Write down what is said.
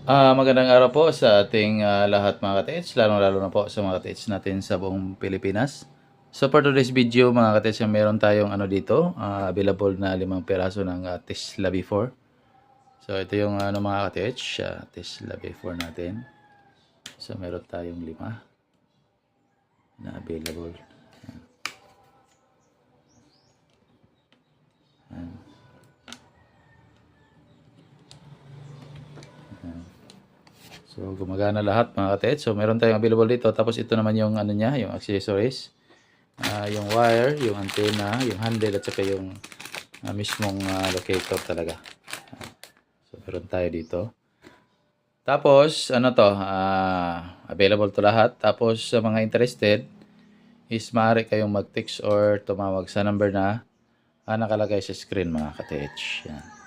Magandang araw po sa ating lahat mga ka-TH, lalong-lalo na po sa mga ka-TH natin sa buong Pilipinas. So for today's video mga ka-TH, meron tayong dito, available na 5 piraso ng Tesla V4. So ito yung mga ka-TH, Tesla V4 natin. So meron tayong 5 na available. So, gumagana lahat mga ka-TH. So, meron tayong available dito. Tapos, ito naman yung niya, yung accessories. Yung wire, yung antenna, yung handle, at saka yung mismong locator talaga. So, meron tayo dito. Tapos, available to lahat. Tapos, sa mga interested, is maaari kayong mag-text or tumawag sa number na nakalagay sa screen mga ka-TH. Yan.